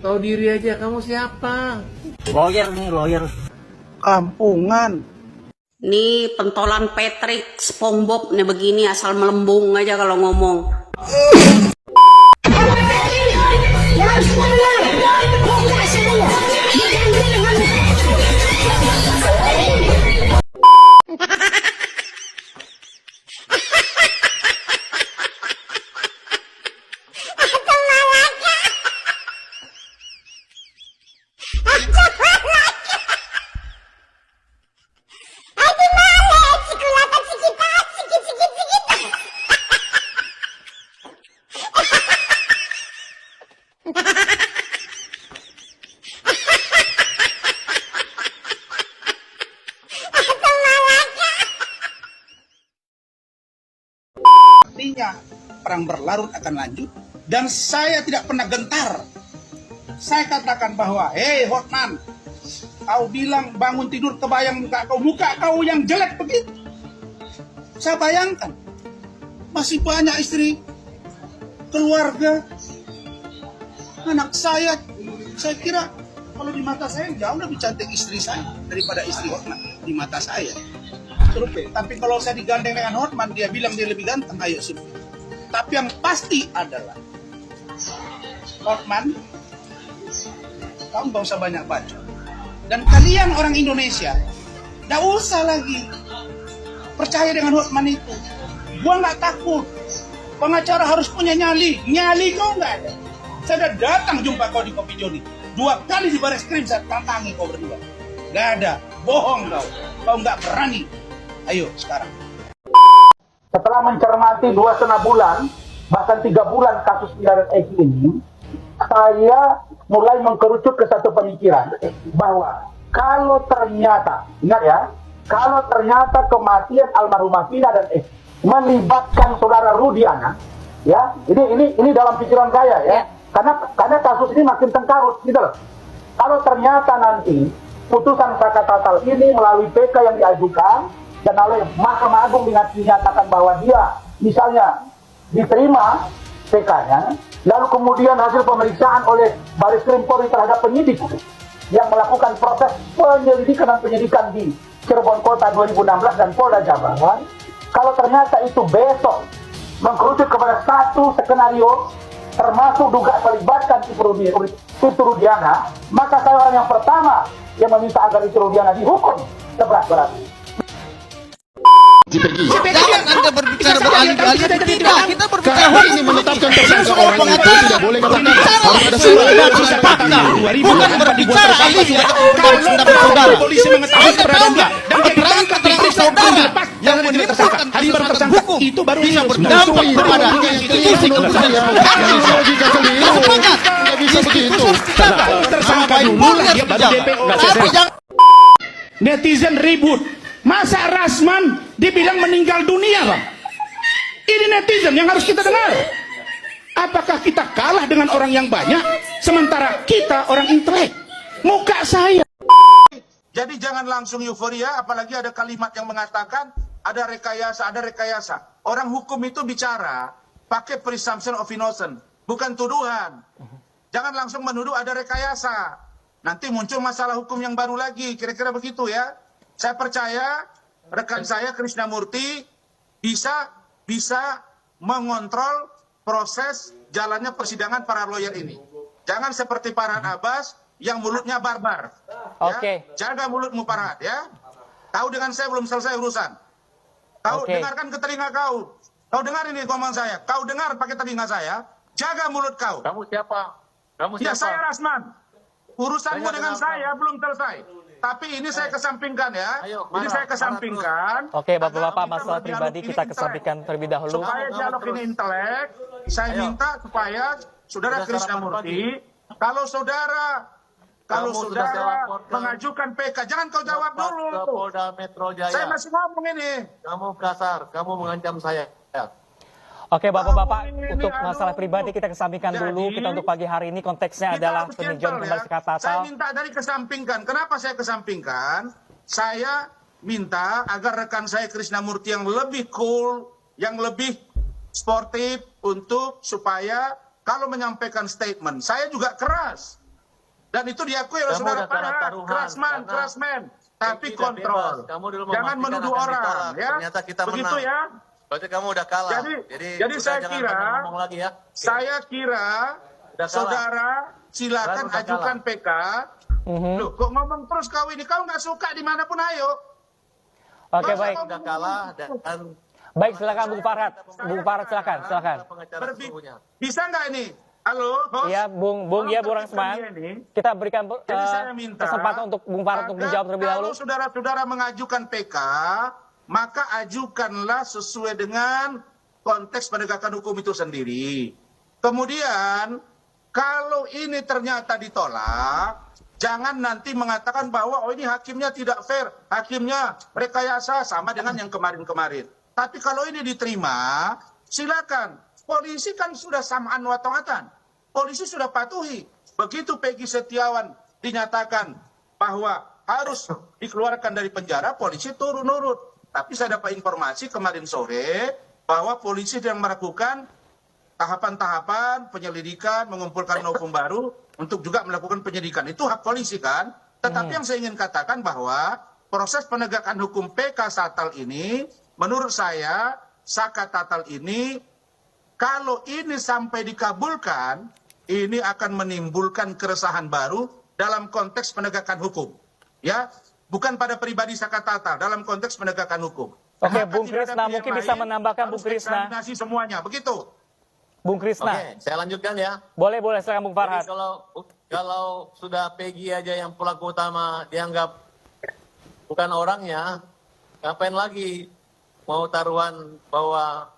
Tahu diri aja kamu siapa? Lawyer nih, lawyer. Kampungan. Nih pentolan Patrick, SpongeBob nih begini asal melembung aja kalau ngomong. Artinya perang berlarut akan lanjut dan saya tidak pernah gentar. Saya katakan bahwa, hei Hotman, kau bilang bangun tidur kebayang muka kau yang jelek begitu. Saya bayangkan masih banyak istri, keluarga, anak saya kira kalau di mata saya jauh lebih cantik istri saya daripada istri Hotman di mata saya. Survei. Tapi kalau saya digandeng dengan Hotman, dia bilang dia lebih ganteng, ayo survei. Tapi yang pasti adalah Hotman, kamu gak usah banyak baca. Dan kalian orang Indonesia, gak usah lagi percaya dengan Hotman itu. Gua gak takut. Pengacara harus punya nyali. Nyali kau gak ada. Saya udah datang jumpa kau di Kopi Joni. 2 kali di baris krim saya tantangi kau berdua. Gak ada. Bohong kau. Kau gak berani. Ayo sekarang. Setelah mencermati 2,5 bulan, bahkan 3 bulan kasus pidana Eki ini, saya mulai mengkerucut ke satu pemikiran bahwa kalau ternyata, ingat ya, kalau ternyata kematian almarhumah Vina dan Eki melibatkan saudara Rudiana, ya, ini dalam pikiran saya ya, karena kasus ini makin tengkarut, gitu loh. Kalau ternyata nanti putusan Sakatatal ini melalui PK yang diajukan dan oleh Mahkamah Agung dinyatakan bahwa dia misalnya diterima PK-nya, lalu kemudian hasil pemeriksaan oleh Baris Krim Polri terhadap penyidik yang melakukan proses penyelidikan dan penyidikan di Cirebon Kota 2016 dan Polda Jabar, kalau ternyata itu besok mengkerucut kepada satu skenario termasuk dugaan melibatkan Siti Rudiana, maka saya orang yang pertama yang meminta agar Siti Rudiana dihukum seberat-beratnya. Jangan Anda berbicara beralih-alih. Tidak, kita berbicara hukum ini menetapkan tersangka orang itu tidak boleh katakan harus ada surat fakta. Bukan berbicara alih kalau saudara polisi mengetahui keberadaan dia dan dia ditangkap di saudara yang menjadi tersangka. Hari baru tersangka itu baru bisa berdampak kepada institusi kepolisian. Logika keliru. Tidak bisa begitu. Tersangka dulu lah dia baru DPO. Netizen ribut. Masa Rasman dibilang meninggal dunia, Bang? Ini netizen yang harus kita dengar. Apakah kita kalah dengan orang yang banyak, sementara kita orang intelek? Muka saya. Jadi jangan langsung euforia, apalagi ada kalimat yang mengatakan ada rekayasa. Orang hukum itu bicara pakai presumption of innocence, bukan tuduhan. Jangan langsung menuduh ada rekayasa. Nanti muncul masalah hukum yang baru lagi, kira-kira begitu ya. Saya percaya rekan saya Krisnamurti bisa mengontrol proses jalannya persidangan para lawyer ini. Jangan seperti Farhad Abbas yang mulutnya barbar. Oke. Ya? Jaga mulutmu Farhad ya. Kau dengan saya belum selesai urusan. Kau dengarkan ke telinga kau. Kau dengar ini ngomong saya. Kau dengar pakai telinga saya. Jaga mulut kau. Kamu siapa? Kamu Ya siapa? saya Rasman. Urusanmu dengan saya belum selesai. Tapi ini saya kesampingkan ya. Ini saya kesampingkan. Oke, Bapak-bapak, masalah pribadi kita kesampingkan terlebih dahulu. Supaya dialog ini intelek, saya minta supaya Saudara Krisnamurti, kalau saudara mengajukan PK, jangan kau jawab dulu. Polda Metro Jaya. Saya masih ngomong ini. Kamu kasar, kamu mengancam saya. Oke, Bapak-bapak, untuk masalah pribadi kita kesampingkan dulu. Kita untuk pagi hari ini konteksnya adalah peninjauan kembali sekat Saya tatal. minta dari kesampingkan. Kenapa saya kesampingkan? Saya minta agar rekan saya Krisnamurti yang lebih cool, yang lebih sportif untuk supaya kalau menyampaikan statement, saya juga keras. Dan itu diakui oleh saudara Farhad, kerasman. Tapi kontrol. Jangan menuduh orang, ya. Ternyata kita begitu menang. ya. Berarti kamu udah kalah. Jadi saya jangan kira, banyak ngomong lagi ya. saya kira saudara silakan ajukan PK. Loh, kok ngomong terus kau ini? Kau nggak suka dimanapun ayo. Oke, Masa baik. kau Udah kalah dan Baik, silakan Bung Farhad. Bung Farhad silakan. Bisa nggak ini? Halo, host? Iya, Bung Rasman. Kita berikan Jadi saya minta kesempatan untuk Bung Farhad untuk menjawab terlebih dahulu. Kalau saudara-saudara mengajukan PK, maka ajukanlah sesuai dengan konteks penegakan hukum itu sendiri. Kemudian, kalau ini ternyata ditolak, jangan nanti mengatakan bahwa oh ini hakimnya tidak fair, hakimnya rekayasa sama dengan yang kemarin-kemarin. Tapi kalau ini diterima, silakan. Polisi kan sudah samaan wa ta'atan. Polisi sudah patuhi. Begitu Peggy Setiawan dinyatakan bahwa harus dikeluarkan dari penjara, polisi turun nurut. Tapi saya dapat informasi kemarin sore bahwa polisi sedang melakukan tahapan-tahapan penyelidikan, mengumpulkan novum baru untuk juga melakukan penyidikan. Itu hak polisi kan? Tetapi yang saya ingin katakan bahwa proses penegakan hukum PK Satal ini, menurut saya, Saka Tatal ini, kalau ini sampai dikabulkan, ini akan menimbulkan keresahan baru dalam konteks penegakan hukum. Ya, bukan pada pribadi Saka Tatal, dalam konteks penegakan hukum. Oke, Bung Krisna mungkin bisa menambahkan Bung Krisna. Semuanya, begitu. Bung Krisna. Oke, saya lanjutkan ya. Boleh, silakan Bung Farhad. Jadi kalau sudah Peggy aja yang pelaku utama dianggap bukan orangnya, ngapain lagi mau taruhan bahwa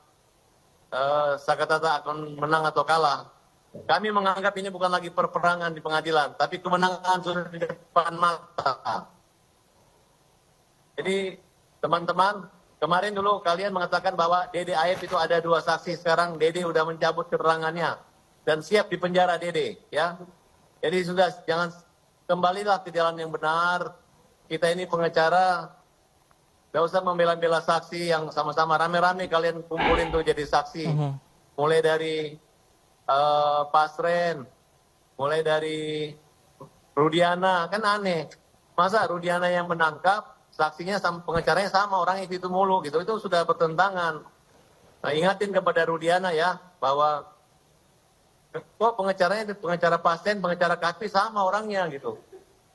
Saka Tatal akan menang atau kalah? Kami menganggap ini bukan lagi perperangan di pengadilan, tapi kemenangan sudah di depan mata. Jadi teman-teman, kemarin dulu kalian mengatakan bahwa Dede Aib itu ada 2 saksi, sekarang Dede udah mencabut keterangannya dan siap dipenjara Dede, ya. Jadi sudah, jangan, kembalilah ke jalan yang benar. Kita ini pengacara, gak usah membela-bela saksi yang sama-sama rame-rame kalian kumpulin tuh jadi saksi. Mulai dari Pasren, mulai dari Rudiana, kan aneh. Masa Rudiana yang menangkap, saksinya sama, pengacaranya sama, orang itu mulu gitu, itu sudah bertentangan. Nah, ingatin kepada Rudiana ya, bahwa kok pengacaranya, pengacara pasien, pengacara kaki sama orangnya gitu.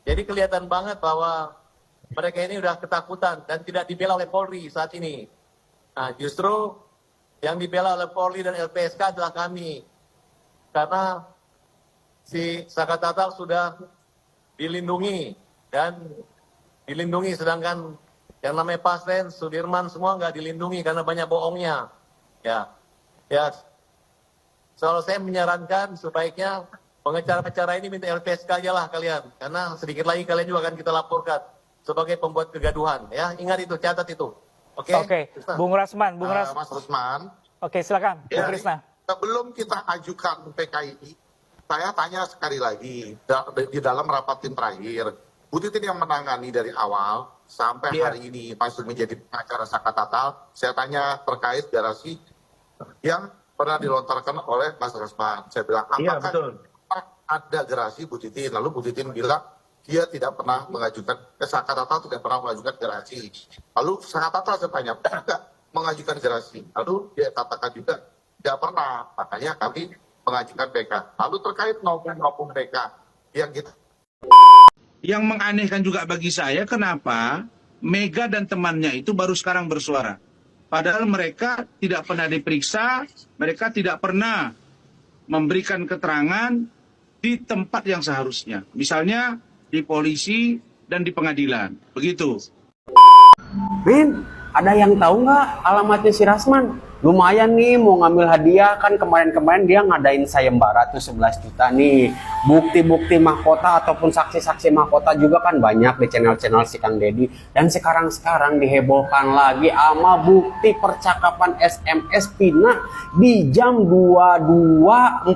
Jadi kelihatan banget bahwa mereka ini udah ketakutan dan tidak dibela oleh Polri saat ini. Nah, justru yang dibela oleh Polri dan LPSK adalah kami. Karena si Saka Tatal sudah dilindungi dan dilindungi, sedangkan yang namanya Pasren, Sudirman semua nggak dilindungi karena banyak bohongnya. Ya. Soal saya menyarankan sebaiknya pengacara-pengacara ini minta LPSK aja lah kalian, karena sedikit lagi kalian juga akan kita laporkan sebagai pembuat kegaduhan. Ya, ingat itu, catat itu. Oke. Bung Rasman, Mas Rusman. Oke, silakan, Bung Krisna. Sebelum kita ajukan PK ini, saya tanya sekali lagi di dalam rapat tim terakhir, Bu Titin yang menangani dari awal sampai hari ini masuk menjadi pengacara Saka Tatal, saya tanya terkait garasi yang pernah dilontarkan oleh Mas Rasman. Saya bilang, apakah ada garasi Bu Titin? Lalu Bu Titin bilang, dia tidak pernah mengajukan, Sakatatal tidak pernah mengajukan gerasi. Lalu Sakatatal saya tanya, pernah nggak mengajukan gerasi? Lalu dia katakan juga tidak pernah, makanya kami mengajukan PK. Lalu terkait novum PK yang kita Yang menganehkan juga bagi saya, kenapa Mega dan temannya itu baru sekarang bersuara. Padahal mereka tidak pernah diperiksa, mereka tidak pernah memberikan keterangan di tempat yang seharusnya. Misalnya di polisi dan di pengadilan. Begitu. Men, ada yang tahu nggak alamatnya si Rasman? Lumayan nih mau ngambil hadiah, kan kemarin-kemarin dia ngadain sayembara tuh 11 juta nih. Bukti-bukti mahkota ataupun saksi-saksi mahkota juga kan banyak di channel-channel si Kang Deddy. Dan sekarang dihebohkan lagi sama bukti percakapan SMS Vina di jam 22.14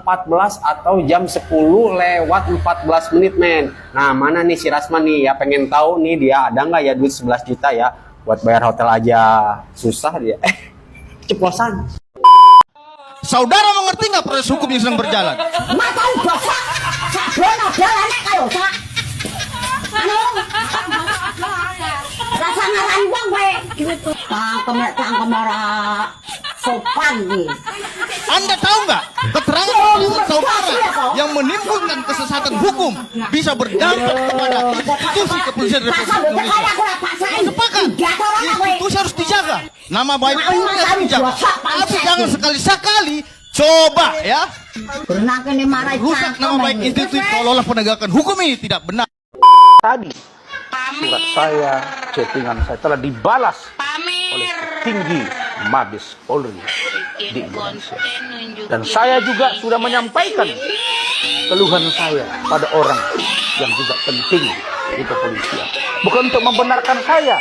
atau jam 10:14 menit, men. Nah, mana nih si Rasman nih ya, pengen tahu nih dia ada nggak ya duit 11 juta ya buat bayar hotel aja susah dia. Ceplosan. Saudara mengerti nggak proses hukum yang sedang berjalan? Mata dosa, sakdono dalane kayo sak. Anu, rasa ngaran wong we gitu. Tangkem ora sopan nih. Anda tahu nggak keterangan saudara yang menimbulkan kesesatan hukum bisa berdampak kepada institusi kepolisian Republik Indonesia. Sepakat, institusi harus dijaga. Nama baik polri harus dijaga. Tapi jangan sekali-sekali coba ya rusak nama baik institusi seolah-olah penegakan hukum ini tidak benar. Tadi surat saya, chattingan saya telah dibalas oleh petinggi Mabes Polri di Indonesia. Dan saya juga sudah menyampaikan keluhan saya pada orang yang juga penting di kepolisian. Bukan untuk membenarkan saya.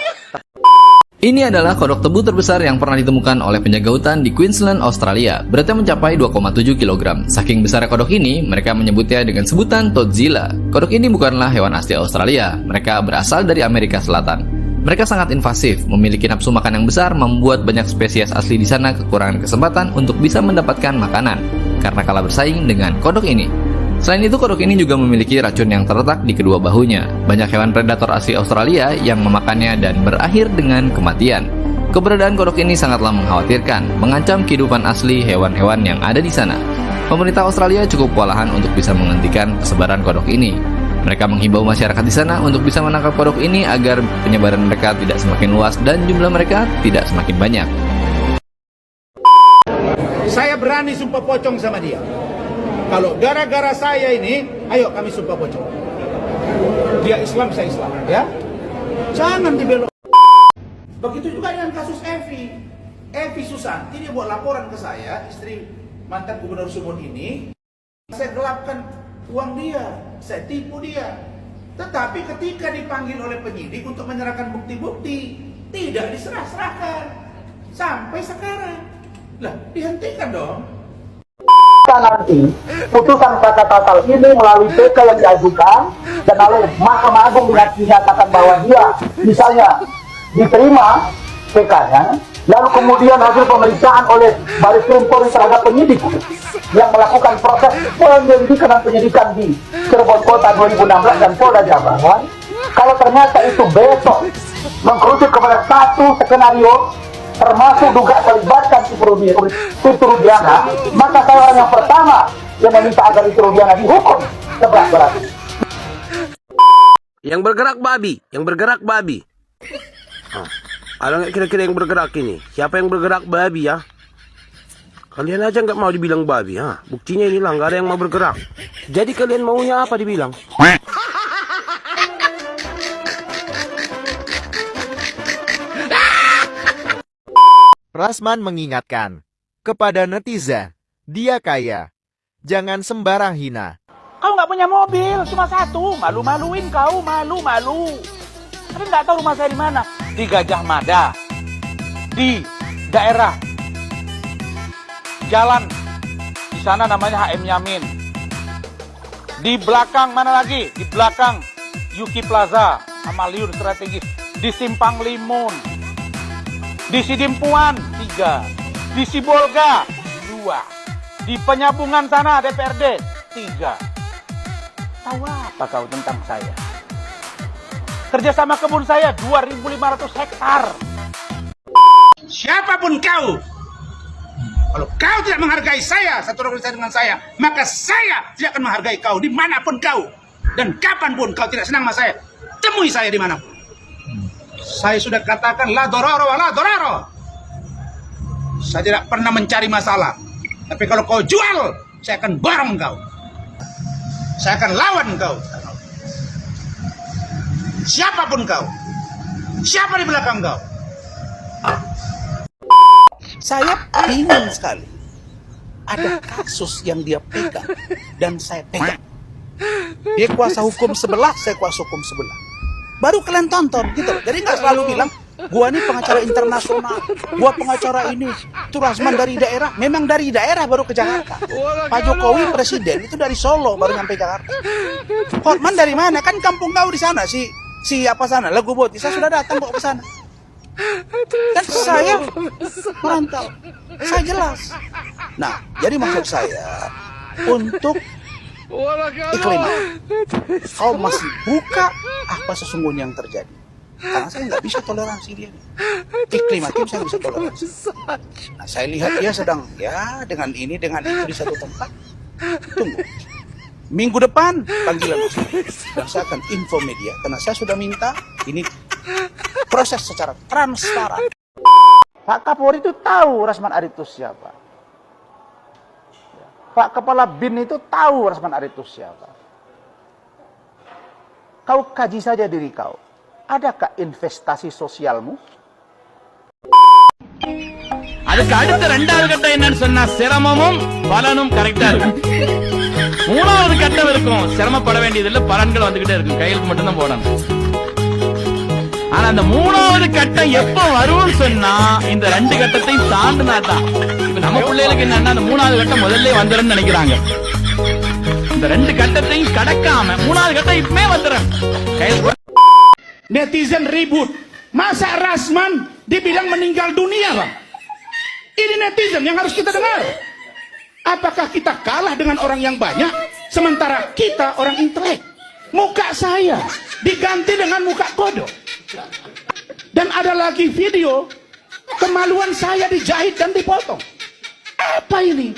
Ini adalah kodok tebu terbesar yang pernah ditemukan oleh penjaga hutan di Queensland, Australia. Beratnya mencapai 2,7 kg. Saking besarnya kodok ini, mereka menyebutnya dengan sebutan Todzilla. Kodok ini bukanlah hewan asli Australia. Mereka berasal dari Amerika Selatan. Mereka sangat invasif, memiliki nafsu makan yang besar, membuat banyak spesies asli di sana kekurangan kesempatan untuk bisa mendapatkan makanan karena kalah bersaing dengan kodok ini. Selain itu, kodok ini juga memiliki racun yang terletak di kedua bahunya. Banyak hewan predator asli Australia yang memakannya dan berakhir dengan kematian. Keberadaan kodok ini sangatlah mengkhawatirkan, mengancam kehidupan asli hewan-hewan yang ada di sana. Pemerintah Australia cukup kewalahan untuk bisa menghentikan persebaran kodok ini. Mereka menghimbau masyarakat di sana untuk bisa menangkap kodok ini agar penyebaran mereka tidak semakin luas dan jumlah mereka tidak semakin banyak. Saya berani sumpah pocong sama dia. Kalau gara-gara saya ini, ayo kami sumpah pocong. Dia Islam, saya Islam, ya. Jangan dibelok. Begitu juga dengan kasus Evi. Evi Susanti dia buat laporan ke saya, istri mantan Gubernur Sumut ini. Saya gelapkan uang dia, saya tipu dia. Tetapi ketika dipanggil oleh penyidik untuk menyerahkan bukti-bukti, tidak diserah-serahkan. Sampai sekarang. Lah, dihentikan dong. Nanti putusan Sakatatal ini melalui PK yang diajukan dan oleh Mahkamah Agung dinyatakan bahwa dia misalnya diterima PK-nya, lalu kemudian hasil pemeriksaan oleh Baris Krim Polri terhadap penyidik yang melakukan proses penyelidikan dan penyidikan di Cirebon Kota 2016 dan Polda Jabar. Kalau ternyata itu besok mengkerucut kepada satu skenario termasuk dugaan melibatkan si Rudiana, maka saya orang yang pertama yang meminta agar si Rudiana dihukum seberat-beratnya. Yang bergerak babi. Ada nggak kira-kira yang bergerak ini? Siapa yang bergerak babi ya? Kalian aja nggak mau dibilang babi, ha? Buktinya inilah nggak ada yang mau bergerak. Jadi kalian maunya apa dibilang? Rasman mengingatkan kepada netizen, dia kaya, jangan sembarang hina. Kau nggak punya mobil, cuma satu, malu-maluin kau, malu-malu. Tapi nggak tahu rumah saya di mana? Di Gajah Mada, di daerah jalan di sana namanya HM Yamin. Di belakang mana lagi? Di belakang Yuki Plaza, Amaliun strategis. Di Simpang Limun. Di Sidimpuan 3, di Sibolga 2, di Penyambungan sana DPRD 3. Tahu apa kau tentang saya? Kerjasama kebun saya 2.500 hektar. Siapapun kau, kalau kau tidak menghargai saya, satu organisasi dengan saya, maka saya tidak akan menghargai kau dimanapun kau. Dan kapanpun kau tidak senang sama saya, temui saya dimanapun. Saya sudah katakan la doraro wa la doraro. Saya tidak pernah mencari masalah. Tapi kalau kau jual, saya akan borong kau. Saya akan lawan kau. Siapapun kau. Siapa di belakang kau. Saya ingin sekali ada kasus yang dia pegang dan saya pegang. Dia kuasa hukum sebelah, saya kuasa hukum sebelah. Baru kalian tonton gitu. Jadi nggak selalu bilang gua ini pengacara internasional, gua pengacara ini. Itu Rasman dari daerah, memang dari daerah baru ke Jakarta. Pak Jokowi presiden itu dari Solo baru sampai Jakarta. Hotman dari mana? Kan kampung kau di sana, si apa sana, Lagu Boti. Saya sudah datang kok ke sana. Dan saya merantau, saya jelas. Nah, jadi maksud saya untuk iklim, kau masih buka apa sesungguhnya yang terjadi. Karena saya nggak bisa toleransi dia. Iklim hakim saya nggak bisa toleransi. Nah, saya lihat dia sedang ya dengan ini dengan itu di satu tempat. Tunggu. Minggu depan panggilan dan saya akan info media karena saya sudah minta ini proses secara transparan. Pak Kapolri itu tahu Rasman Aritus siapa. Pak Kepala BIN itu tahu Rasman Aritus siapa. Kau kaji saja diri kau. Adakah investasi sosialmu? அதுக்கு அடுத்த ரெண்டாவது கட்டம் என்னன்னு சொன்னா சிரமமும் பலனும் கரெக்டா இருக்கும். மூணாவது கட்டம் இருக்கும், சிரமப்பட வேண்டியதில்லை, பலன்கள் வந்துகிட்டே இருக்கும், கையெழுத்து மட்டும் தான் போடணும். ஆனா அந்த மூணாவது கட்டம் எப்ப வரும்னு சொன்னா இந்த ரெண்டு கட்டத்தையும் தாண்டினா தான். இப்ப நம்ம பிள்ளைகளுக்கு என்னன்னா அந்த மூணாவது கட்டம் முதல்ல வந்துடும் நினைக்கிறாங்க. இந்த ரெண்டு கட்டத்தையும் கடக்காம மூணாவது கட்டம் இப்பவே வந்துடும். Netizen ribut. Masa Rasman dibilang meninggal dunia, Bang? Ini netizen yang harus kita dengar. Apakah kita kalah dengan orang yang banyak, sementara kita orang intelek? Muka saya diganti dengan muka kodok. Dan ada lagi video kemaluan saya dijahit dan dipotong. Apa ini?